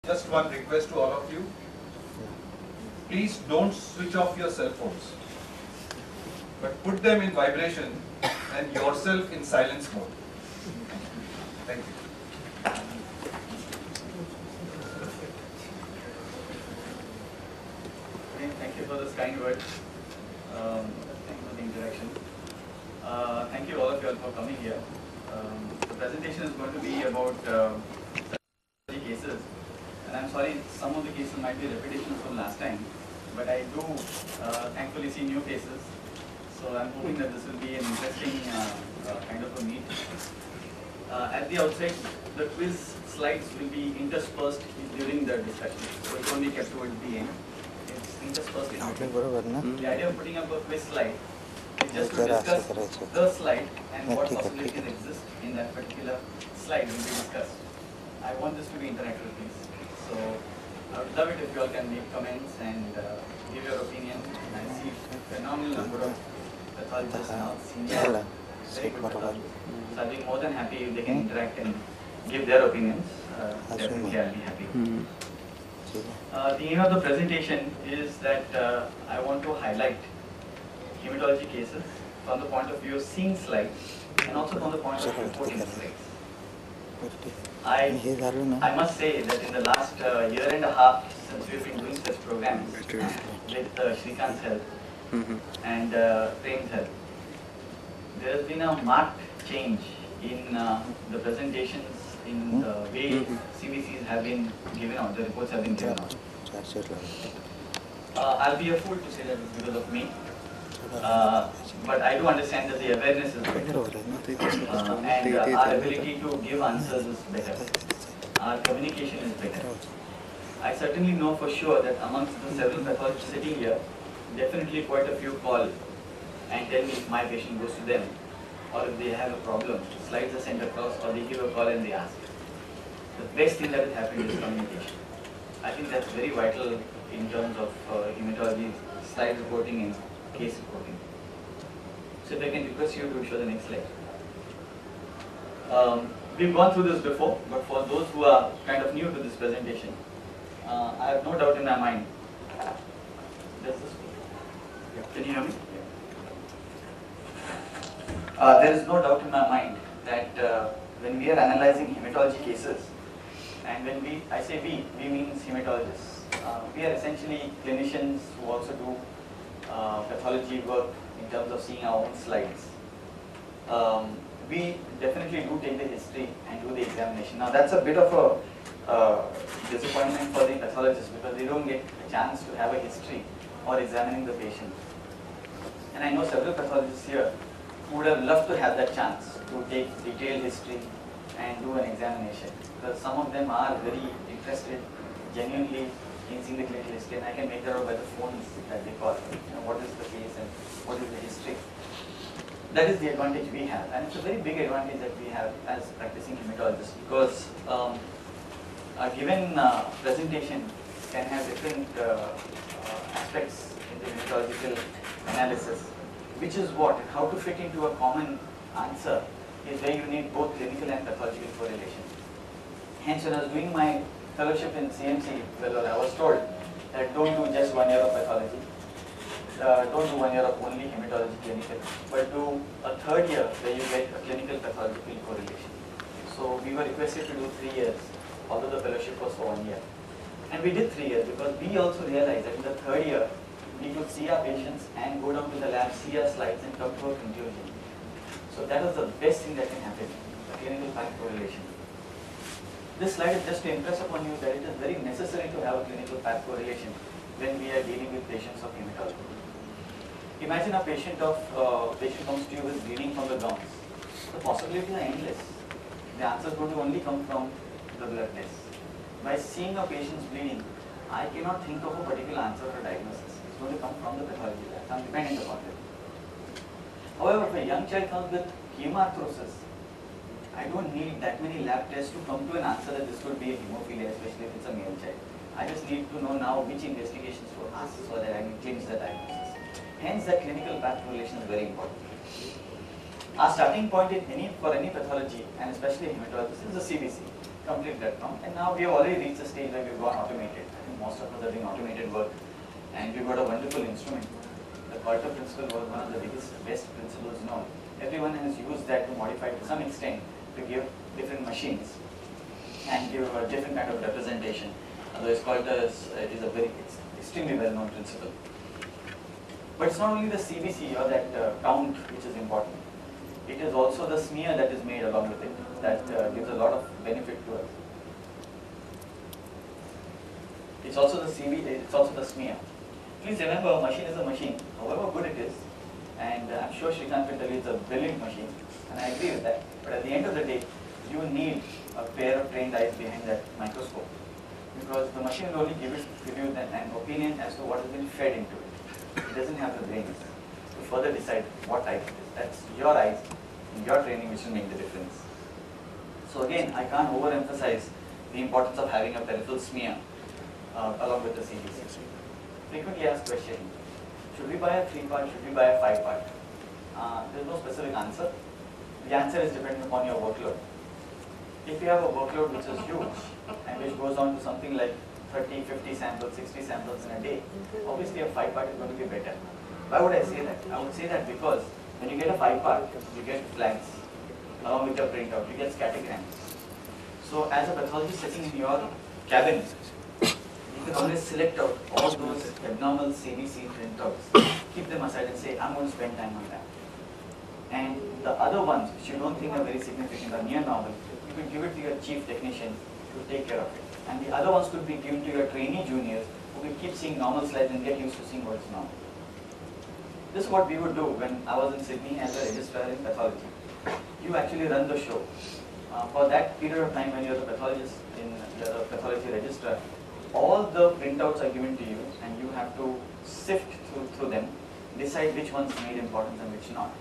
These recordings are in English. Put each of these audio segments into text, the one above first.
Just one request to all of you. Please don't switch off your cell phones, but put them in vibration and yourself in silence mode. Thank you. Thank you for this kind words. Thank you for the introduction. Thank you all of you all for coming here. The presentation is going to be about cases, and I'm sorry some of the cases might be repetitions from last time, but I do thankfully see new cases, so I'm hoping that this will be an interesting kind of a meet. At the outset, the quiz slides will be interspersed during the discussion, so it won't be kept towards the end. It's interspersed. The idea of putting up a quiz slide is just to discuss the slide and what possibilities exist in that particular slide will be discussed. I want this to be interactive, please. So I would love it if you all can make comments and give your opinion. I see a phenomenal number of pathologists now, senior, very good pathologists. So I'll be more than happy if they can interact and give their opinions. Definitely I'll be happy. The aim of the presentation is that I want to highlight hematology cases from the point of view of seeing slides and also from the point of view of quoting slides. I must say that in the last year and a half since we've been doing such programs with Shrikant's help and Prem's help, there has been a marked change in the presentations, in the way CBCs have been given out, the reports have been given out. I'll be a fool to say that it's because of me, but I do understand that the awareness is better and our ability to give answers is better. Our communication is better. I certainly know for sure that amongst the several pathologists sitting here, definitely quite a few call and tell me if my patient goes to them, or if they have a problem, slides are sent across, or they give a call and they ask. The best thing that has happened is communication. I think that's very vital in terms of hematology, slide reporting and case reporting. So if I can request you to show the next slide. We've gone through this before, but for those who are kind of new to this presentation, I have no doubt in my mind. Does this work? Can you hear me? There is no doubt in my mind that when we are analyzing hematology cases, and when I say we means hematologists. We are essentially clinicians who also do pathology work in terms of seeing our own slides. We definitely do take the history and do the examination. Now that's a bit of a disappointment for the pathologists because they don't get a chance to have a history or examining the patient. And I know several pathologists here who would have loved to have that chance to take detailed history and do an examination, because some of them are very interested genuinely in seeing the clinical history, and I can make that out by the phones that they call. What is the case and what is the history. That is the advantage we have, and it's a very big advantage that we have as practicing hematologists, because a given presentation can have different aspects in the hematological analysis, which is what, how to fit into a common answer is where you need both clinical and pathological correlation. Hence, when I was doing my fellowship in CMC, well, I was told that don't do just 1 year of pathology, don't do 1 year of only hematology clinical, but do a third year where you get a clinical pathological correlation. So we were requested to do 3 years, although the fellowship was for 1 year. And we did 3 years because we also realized that in the third year, we could see our patients and go down to the lab, see our slides and come to a conclusion. So that was the best thing that can happen, a clinical fact correlation. This slide is just to impress upon you that it is very necessary to have a clinical fact correlation when we are dealing with patients of hematology. Imagine a patient comes to you with bleeding from the gums. The possibilities are endless. The answer is going to only come from the blood test. By seeing a patient's bleeding, I cannot think of a particular answer or diagnosis. It's going to come from the pathology lab. I'm dependent upon it. However, if a young child comes with hemarthrosis, I don't need that many lab tests to come to an answer that this could be a hemophilia, especially if it's a male child. I just need to know now which investigations to ask so that I can clinch the diagnosis. Hence, that clinical path correlation is very important. Our starting point for any pathology, and especially hematologist, is the CBC. complete that count. And now we have already reached the stage where we've gone automated. I think most of us are doing automated work, and we've got a wonderful instrument. The Colter principle was one of the best principles known. Everyone has used that to modify to some extent to give different machines and give a different kind of representation. Otherwise, Colter is a very extremely well-known principle. But it's not only the CBC or that count which is important. It is also the smear that is made along with it that gives a lot of benefit to us. It's also the it's also the smear. Please remember, a machine is a machine, however good it is, and I'm sure Srikanth will tell you it's a brilliant machine, and I agree with that. But at the end of the day, you need a pair of trained eyes behind that microscope, because the machine will only give you an opinion as to what has been fed into it. It doesn't have the brains to further decide what type it is. That's your eyes and your training which will make the difference. So again, I can't overemphasize the importance of having a peripheral smear along with the CBC. Frequently asked question, should we buy a 3-part, should we buy a 5-part? There's no specific answer. The answer is dependent upon your workload. If you have a workload which is huge and which goes on to something like 30, 50 samples, 60 samples in a day, obviously a 5-part is going to be better. Why would I say that? I would say that because when you get a 5-part, you get flags along with your printout, you get scattergrams. So as a pathologist sitting in your cabin, you can always select out all those abnormal CBC printouts, keep them aside and say, I'm going to spend time on that. And the other ones which you don't think are very significant or near normal, you could give it to your chief technician to take care of it. And the other ones could be given to your trainee juniors who will keep seeing normal slides and get used to seeing what's normal. This is what we would do when I was in Sydney as a registrar in pathology. You actually run the show. For that period of time when you're the pathologist in the pathology registrar, all the printouts are given to you and you have to sift through them, decide which ones need importance and which not.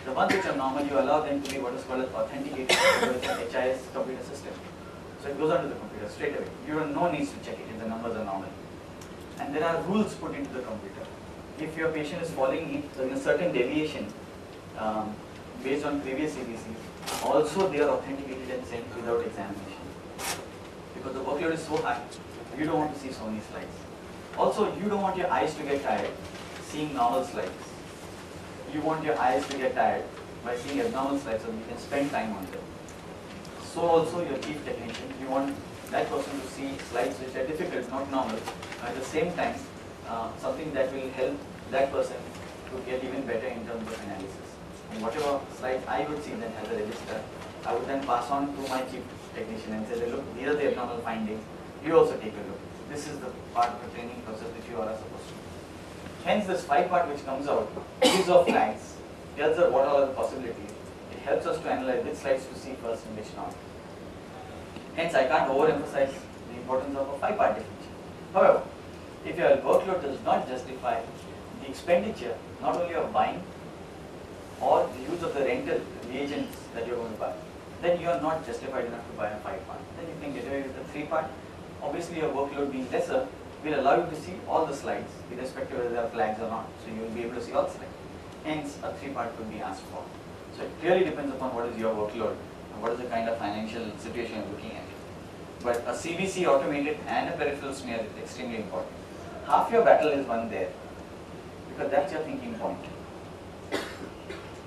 The ones which are normal, you allow them to be what is called as authenticated with an HIS computer system. So it goes onto the computer straight away. You have no needs to check it if the numbers are normal. And there are rules put into the computer. If your patient is falling in a certain deviation based on previous CBCs, also they are authenticated and sent without examination. Because the workload is so high, you don't want to see so many slides. Also, you don't want your eyes to get tired seeing normal slides. You want your eyes to get tired by seeing abnormal slides so you can spend time on them. So also your chief technician, you want that person to see slides which are difficult, not normal, at the same time something that will help that person to get even better in terms of analysis. And whatever slides I would see then as a registrar, I would then pass on to my chief technician and say, look, these are the abnormal findings, you also take a look. This is the part of the training process which you are supposed to do. Hence this 5-part which comes out, gives of flags, tells us what are the possibilities. It helps us to analyze which slides to see first and which not. Hence I can't overemphasize the importance of a 5-part definition. However, if your workload does not justify the expenditure, not only of buying or the use of the rental reagents that you're going to buy, then you are not justified enough to buy a 5-part. Then you can get away with a 3-part. Obviously your workload being lesser will allow you to see all the slides, irrespective of whether there are flags or not. So you will be able to see all the slides. Hence a 3-part could be asked for. So it clearly depends upon what is your workload and what is the kind of financial situation you're looking at. But a CBC automated and a peripheral smear is extremely important. Half your battle is won there, because that's your thinking point.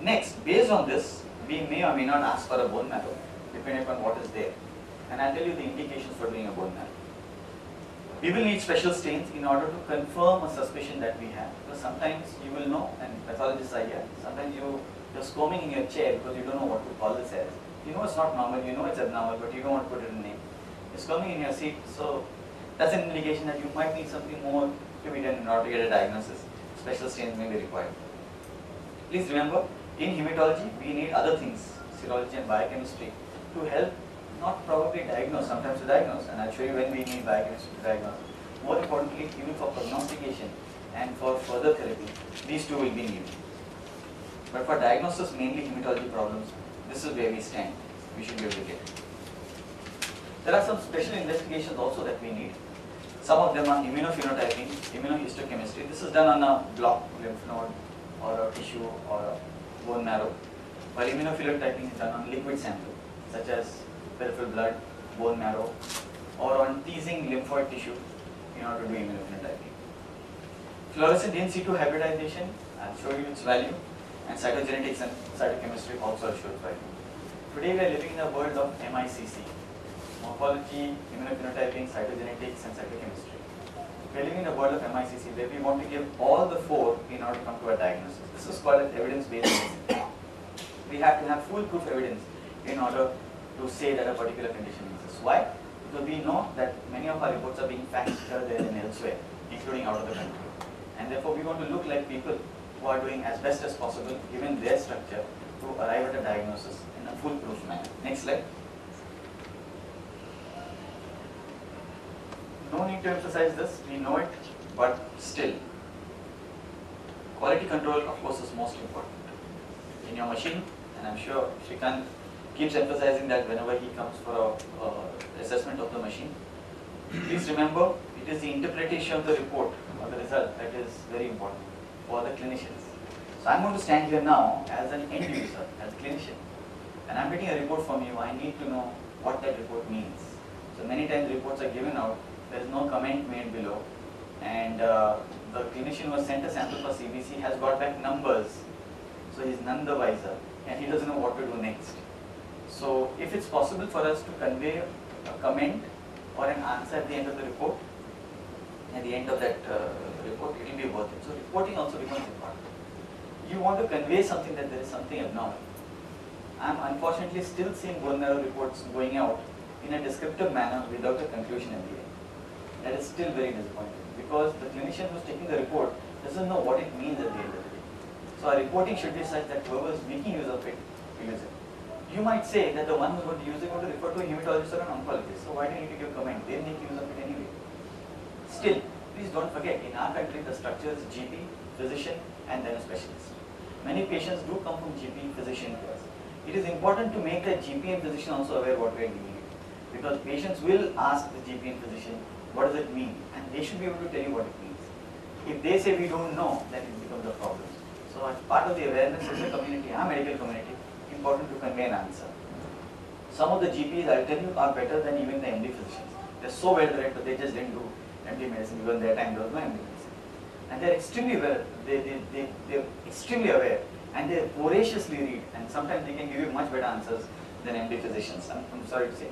Next, based on this, we may or may not ask for a bone marrow, depending upon what is there. And I'll tell you the indications for doing a bone marrow. We will need special stains in order to confirm a suspicion that we have. Because sometimes you will know, and pathologists are here, sometimes you're squirming in your chair because you don't know what to call this as. You know it's not normal, you know it's abnormal, but you don't want to put it in a name. You're squirming in your seat, so that's an indication that you might need something more to be done in order to get a diagnosis. Special stains may be required. Please remember, in hematology, we need other things, serology and biochemistry, to help not probably diagnose, sometimes to diagnose, and I'll show you when we need biochemistry to diagnose. More importantly, even for prognostication and for further therapy, these two will be needed. But for diagnosis, mainly hematology problems, this is where we stand. We should be able to get it. There are some special investigations also that we need. Some of them are immunophenotyping, immunohistochemistry. This is done on a block lymph node or a tissue or a bone marrow, while immunophenotyping is done on liquid sample, such as peripheral blood, bone marrow or on teasing lymphoid tissue in order to do immunophenotyping. Fluorescent in situ hybridization, I'll show you its value, and cytogenetics and cytochemistry also I'll show its value. Today we are living in a world of MICC, morphology, immunophenotyping, cytogenetics and cytochemistry. We are living in a world of MICC where we want to give all the four in order to come to a diagnosis. This is called evidence-based medicine. We have to have foolproof evidence in order to say that a particular condition exists. Why? Because we know that many of our reports are being fact-checked there and elsewhere, including out of the country. And therefore we want to look like people who are doing as best as possible, given their structure, to arrive at a diagnosis in a foolproof manner. Next slide. No need to emphasize this, we know it, but still, quality control of course is most important. In your machine, and I'm sure Shrikant keeps emphasizing that whenever he comes for a assessment of the machine, please remember it is the interpretation of the report or the result that is very important for the clinicians. So I'm going to stand here now as an end user, as a clinician, and I'm getting a report from you. I need to know what that report means. So many times reports are given out, there is no comment made below, and the clinician who has sent a sample for CBC has got back numbers. So he's none the wiser and he doesn't know what to do next. So if it's possible for us to convey a comment or an answer at the end of the report, at the end of that report, it will be worth it. So reporting also becomes important. You want to convey something that there is something abnormal. I'm unfortunately still seeing bone marrow reports going out in a descriptive manner without a conclusion at the end. That is still very disappointing because the clinician who's taking the report doesn't know what it means at the end of the day. So our reporting should be such that whoever is making use of it will use it. You might say that the one who's going to use it going to refer to a hematologist or an oncologist. So why do you need to give comment? They make use of it anyway. Still, please don't forget, in our country the structure is GP, physician and then a specialist. Many patients do come from GP, physician to us. It is important to make the GP and physician also aware what we are giving you. Because patients will ask the GP and physician, what does it mean? And they should be able to tell you what it means. If they say we don't know, then it becomes a problem. So as part of the awareness of the community, our medical community, important to convey an answer. Some of the GPs, I'll tell you, are better than even the MD physicians. They're so well read, but they just didn't do MD medicine because at their time there was no MD medicine. And they're extremely well, they're extremely aware and they voraciously read, and sometimes they can give you much better answers than MD physicians, I'm sorry to say.